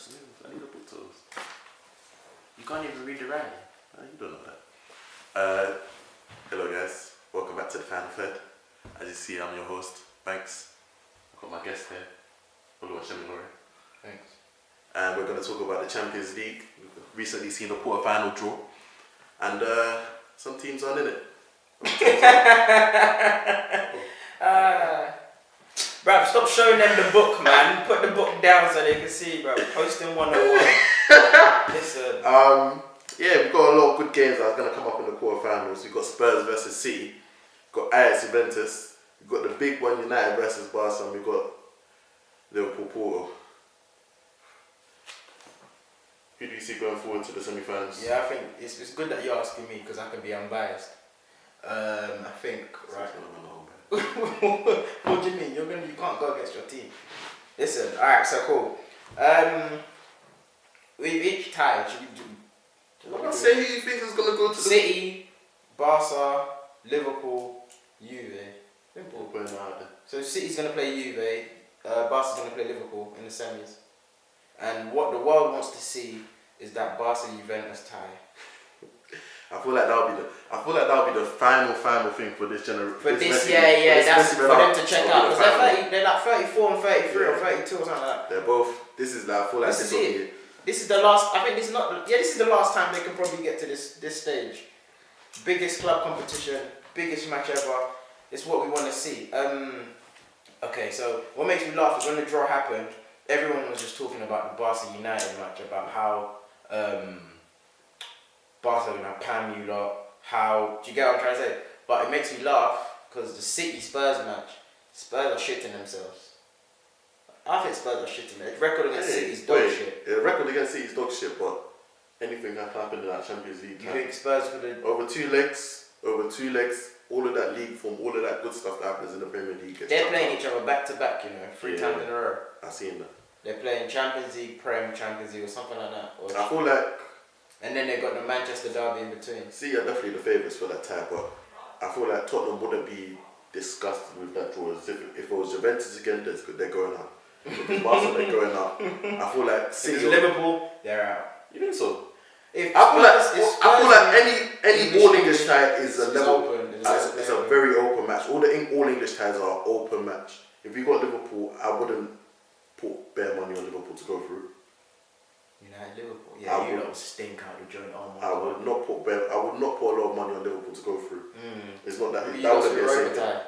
smooth. I need a book toast. You can't even read the writing. You don't know that. Hello guys, welcome back to the Final Third. As you see, I'm your host, Banks. I've got my guest here, Shemi Banks. Thanks. And we're going to talk about the Champions League. We've recently seen a quarter-final draw, and some teams aren't in it. Bruv, stop showing them the book, man. Put the book down so they can see, bro. Posting 101. Listen. Yeah, we've got a lot of good games that are going to come up in the quarterfinals. We've got Spurs versus City. We've got AJAX Juventus. We've got the big one, United versus Barca, and we've got Liverpool Porto. Who do you see going forward to the semi-finals? Yeah, I think it's good that you're asking me because I can be unbiased. I think, right. What do you mean? You can't go against your team. Listen, alright, so cool. We've each tied. I'm not saying who you think is going to go to City, Barca, Liverpool, Juve. Liverpool playing hard. So City's going to play Juve, Barca's going to play Liverpool in the semis. And what the world wants to see is that Barca Juventus tie. I feel like that'll be the final thing for this generation. For this, that's for them to check out. Because they're like 34 and 33 or 32 or something like that. They're both. This is like, I feel like this will be it. This is the last. I think this is not. Yeah, this is the last time they can probably get to this stage. Biggest club competition, biggest match ever. It's what we want to see. Okay, so what makes me laugh is when the draw happened, everyone was just talking about the Barca United match, about how Barca gonna pam you lot. How do you get what I'm trying to say? But it makes me laugh because the City Spurs match, Spurs are shitting themselves. I think Spurs are shitting. The record against City is dog shit. The record against City is dog shit, but anything can happen in that Champions League. You think Spurs could over two legs, all of that league form, all of that good stuff that happens in the Premier League. They're playing each other back to back, three times in a row. I've seen that. They're playing Champions League, Champions League, or something like that. I feel like. And then they've got the Manchester derby in between. City are definitely the favourites for that tie, but I feel like Tottenham wouldn't be disgusted with that draw. If it was Juventus again, they're going out. If it's Barca, they're going out. I feel like City. If it's Liverpool, they're out. You think so? I feel like any all English tie is a level. Open. It's a very open match. All English ties are open match. If you got Liverpool, I wouldn't put bare money on Liverpool to go through. Liverpool. Yeah, you lot stink out the joint. Oh my God. I would not put a lot of money on Liverpool to go through. It's not that. That would be a safe tie.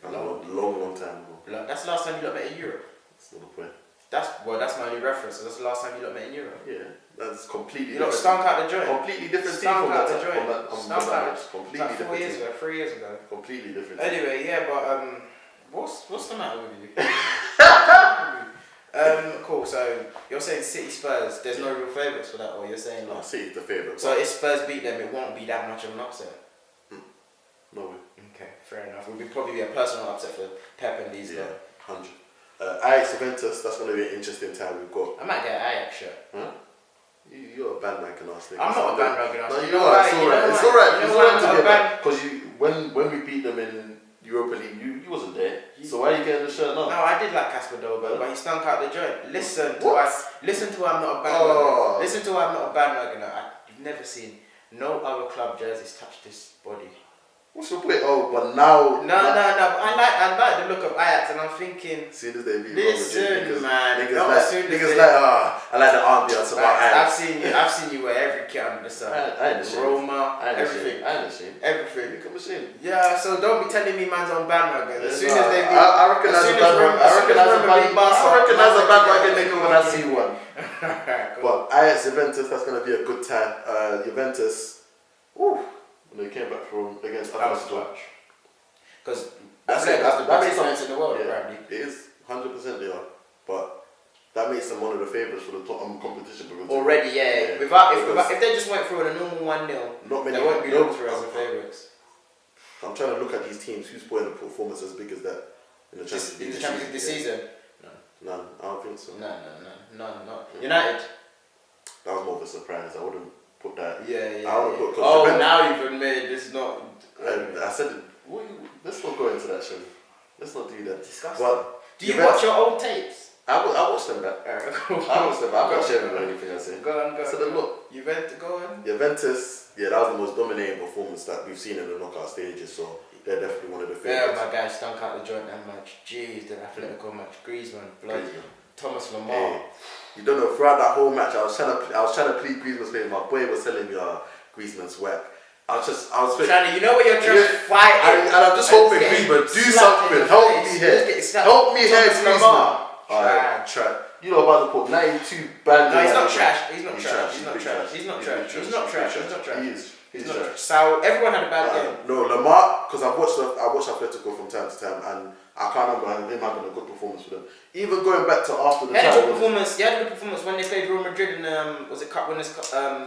A long time ago. That's the last time you lot met in Europe. That's not the point. That's my only reference. So that's the last time you lot met in Europe. Yeah, that's completely. You lot stunk out the joint. Completely different team from that. Stunk out. Completely like 4 different. years ago, 3 years ago. Completely different. Anyway, yeah, but what's the matter with you? Cool. So you're saying City Spurs? There's no real favourites for that, or you're saying like City's the favourite. So if Spurs beat them, it won't be that much of an upset. No way. Okay, fair enough. It would probably be a personal upset for Pep and these. Yeah, 100. AJAX Juventus. That's going to be an interesting time. We've got. I might get an Ajax shirt. Huh? You're a bandwagon ass nigga. I'm not a bandwagon ass. No, you know what? It's alright. It's alright to get because when we beat them in Europa League, you wasn't there. So why are you getting the shirt now? No, I did like Casper Dolberg, but he stunk out the joint. Listen to why I'm not a bandwagoner. Listen to why I'm not a bandwagoner. You've never seen no other club jerseys touch this body. What's your point? Oh, but now. No. I like the look of Ajax, and I'm thinking. Soon as they beat listen, man. Niggas I like the ambiance about Ajax. I've seen you wear every kit under the sun. I ain't ashamed. Roma, everything. I ain't ashamed. Everything. You come ashamed. Yeah, so don't be telling me man's on bandwagon. As soon as they beat. I recognize a bandwagon. I recognize a bandwagon nigga when I see one. But Ajax Juventus, that's gonna be a good time. Juventus. Woo. They came back from against Atletico. Because that's the best defense in the world, apparently. It is 100% they are, but that makes them one of the favourites for the Tottenham competition. Because already, yeah. If they just went through with a normal 1-0, they won't be looked through as the favourites. I'm trying to look at these teams. Who's putting a performance as big as that in the Champions League this season? None. I don't think so. None. United. That was more of a surprise. I wouldn't put that. Yeah. Now you've admitted it's not. I said, let's not go into that show. Let's not do that. Disgusting. Do you watch your old tapes? I watched them back. I watched them back. I'm not sharing anything I say. Go on. So then look, Juventus, go on. Juventus, yeah, that was the most dominating performance that we've seen in the knockout stages. So they're definitely one of the Yeah, favorites. my guy stunk out the joint that match. Jeez, the Atletico match. Griezmann, blood. Thomas Lamar. Hey, you don't know. Throughout that whole match, I was trying to plead Griezmann's favor. My boy was telling me, Griezmann's whack. I was trying to, you know what you're trying to fight, and I'm just hoping Griezmann do something. Help me here. Help me here, Griezmann. Alright, trash. You know about to put 92 band. No, he's not trash. He's not trash. He's not trash. He's not. So everyone had a bad game. No, Lamar, because I watched Atletico from time to time, and I can't remember him having a good performance for them. Even going back to after the he had a good performance when they played Real Madrid in was it Cup Winners'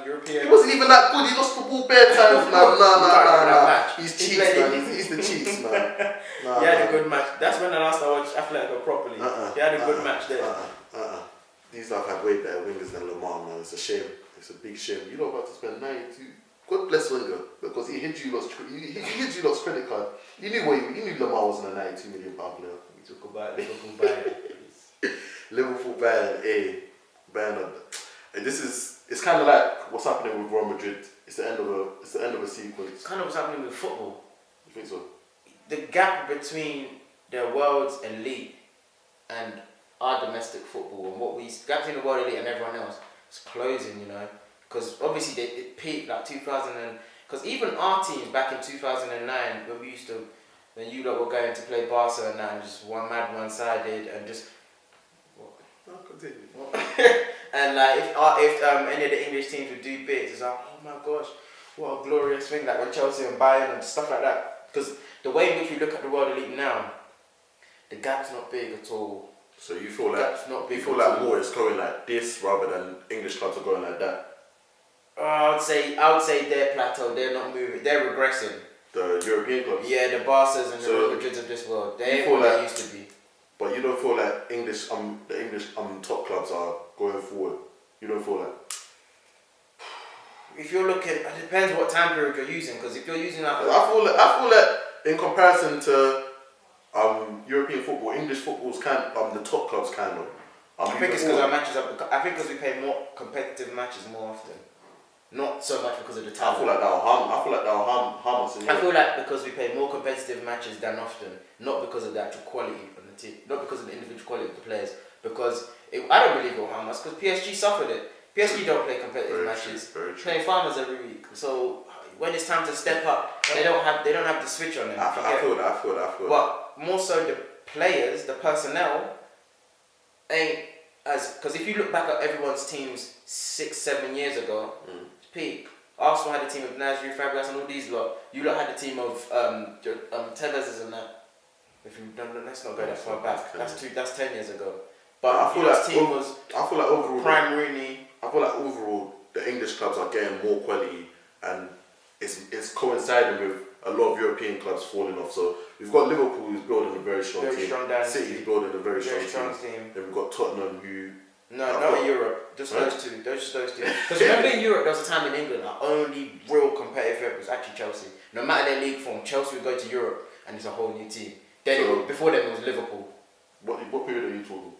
European. He wasn't even that good. He lost the ball bare times. Nah. He's cheats, man. He's the cheats, man. He had a good match. That's when I last watched Atletico properly. He had a good match there. These have had way better wingers than Lamar, man. It's a shame. It's a big shame. You're not about to spend 92. God bless Wenger, because he hid you lot's credit card. You knew Lamar wasn't a £92 million player. We talk about Liverpool Bayern. Liverpool Bayern, Bayern. And it's kind of like what's happening with Real Madrid. It's the end of a sequence. It's kind of what's happening with football. You think so? The gap between the world's elite and our domestic football, and gap between the world elite and everyone else, is closing. Because obviously it peaked like 2000 because even our teams back in 2009 when you lot were going to play Barca and that, and just one-sided and just and like if any of the English teams would do bits, it's like, oh my gosh, what a glorious thing, like when Chelsea and Bayern and stuff like that. Because the way in which we look at the world elite now, the gap's not big at all. So you feel like more is going like this rather than English clubs are going like that. I would say they're plateau. They're not moving. They're regressing. The European clubs. Yeah, the Barcas and the Real Madrids of this world. They ain't what they used to be. But you don't feel like the English top clubs are going forward. You don't feel like. If you're looking, it depends what time period you're using. Because if you're using that, I feel like in comparison to European football, English football's the top clubs kind of. I think it's because our matches are. I think because we play more competitive matches more often. Not so much because of the talent. I feel like that'll harm us. I feel like because we play more competitive matches than often, not because of the actual quality of the team, not because of the individual quality of the players. Because I don't believe it will harm us. Because PSG suffered it. PSG don't play competitive matches. Play farmers every week. So when it's time to step up, they don't have the switch on them. I feel that. But more so the players, the personnel, ain't as because if you look back at everyone's teams 6-7 years ago. Peak. Arsenal had a team of Nasri, Fabregas, and all these lot. You lot had a team of Tevez and that. If you don't, let's not go that far back. That's 10 years ago. But I feel like team was. I feel like overall. Prime Rooney. I feel like overall the English clubs are getting more quality, and it's coinciding with a lot of European clubs falling off. So we've got Liverpool, who's building a very strong team. City's building a very strong team. Then we've got Tottenham, who. No, not in Europe. Just those two. Those two. Because remember in Europe, there was a time in England our only real competitive favorite was actually Chelsea. No matter their league form, Chelsea would go to Europe and it's a whole new team. Then before them it was Liverpool. What period are you talking?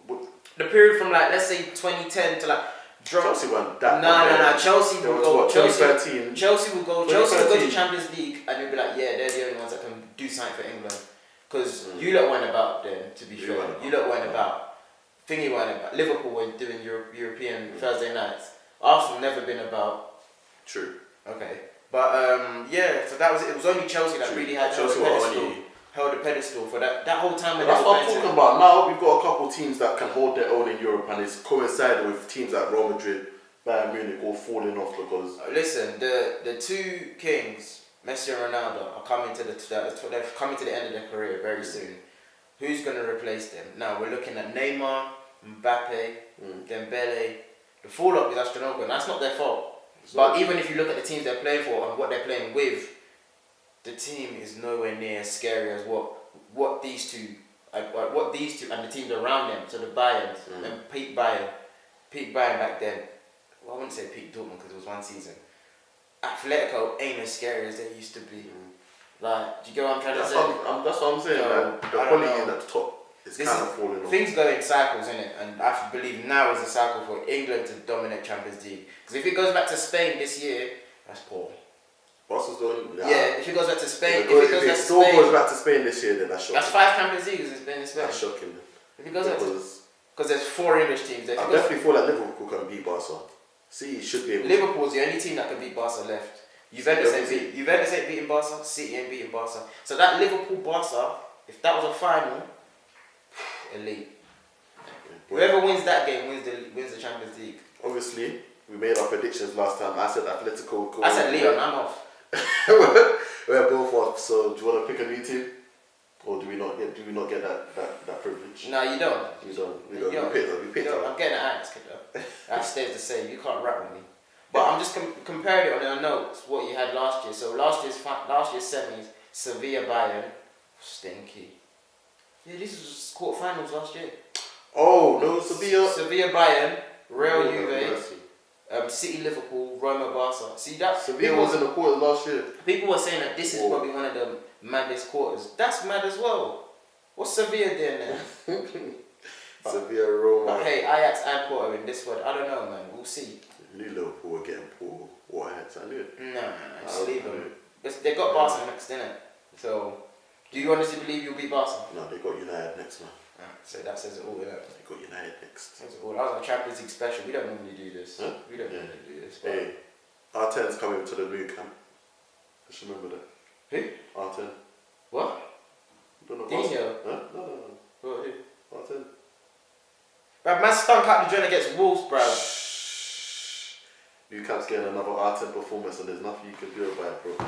The period from like let's say 2010 to like. Chelsea weren't that. No. Chelsea would go. 2013. Chelsea would go to Champions League and they'd be like, yeah, they're the only ones that can do something for England. Because you lot weren't about then. To be fair, you lot weren't about. Thingy weren't about. Liverpool were doing European Thursday nights. Arsenal never been about. True. Okay, but so that was it. It was only Chelsea that really had held a pedestal for that whole time. That's what I'm talking about. Now we've got a couple of teams that can hold their own in Europe, and it's coinciding with teams like Real Madrid, Bayern Munich, all falling off because. Listen, the two kings, Messi and Ronaldo, are coming to they're coming to the end of their career very soon. Who's going to replace them? Now we're looking at Neymar, Mbappe, Dembele. The fall up is astronomical, and that's not their fault. But even if you look at the teams they're playing for and what they're playing with, the team is nowhere near as scary as what these two and the teams around them. So the Bayerns and peak Bayern back then. Well, I wouldn't say peak Dortmund because it was one season. Atletico ain't as scary as they used to be. Like, do you get what I'm trying to say? That's what I'm saying. Like, the quality is at the top. It's This kind is- of falling off. Things go in cycles, innit? And I believe now is a cycle for England to dominate Champions League. Because if it goes back to Spain this year, that's poor. Barca's doing. Yeah, if it goes back to Spain, If it still goes back to Spain this year, then that's shocking. that's 5 Champions Leagues it's been in Spain. That's shocking. If it goes back to, Because because there's 4 English teams. If it I goes- definitely feel like Liverpool can beat Barca. City should be able to. Liverpool's the only team that can beat Barca left. Juventus ain't beating Barca. City ain't beating Barca. So that Liverpool Barca, if that was a final, elite. Whoever wins that game wins the Champions League. Obviously, we made our predictions last time. I said Atletico. I said Leon, I'm off. We're both off. So do you want to pick a new team, or do we not get that privilege? No, you don't. We don't. We picked Yo, I'm getting an AJAX, kiddo. That stays the same. You can't rap with me. But I'm just comparing it on our notes what you had last year. So last year's semis, Sevilla Bayern, stinky. Yeah, this was quarterfinals last year. Oh no, Sevilla. Sevilla Bayern, Real Oh, Juve, mercy. City Liverpool, Roma Barca. See that? Sevilla was in the quarters last year. People were saying that this is Whoa. probably one of the maddest quarters. That's mad as well. What's Sevilla doing there? Sevilla, Roma. But hey, Ajax and Porto in this one. I don't know, man. We'll see. I knew Liverpool were getting poor. What I knew it. No, just leave them. They got Barca next, innit? So, do you honestly believe you'll beat Barca? No, they got United next, man. So that says it all, innit? They got United next. Says it all. That was a Champions League special. We don't normally do this. Huh? We don't Yeah. normally do this. But Hey, R10's coming to the new camp. Just remember that. Who? R10. What? Don't know. Dino? Huh? No. What? Who? R10. Bruv, man stunk out the joint against Wolves, bruv. New camp's getting another R10 performance, and there's nothing you can do about it, bro.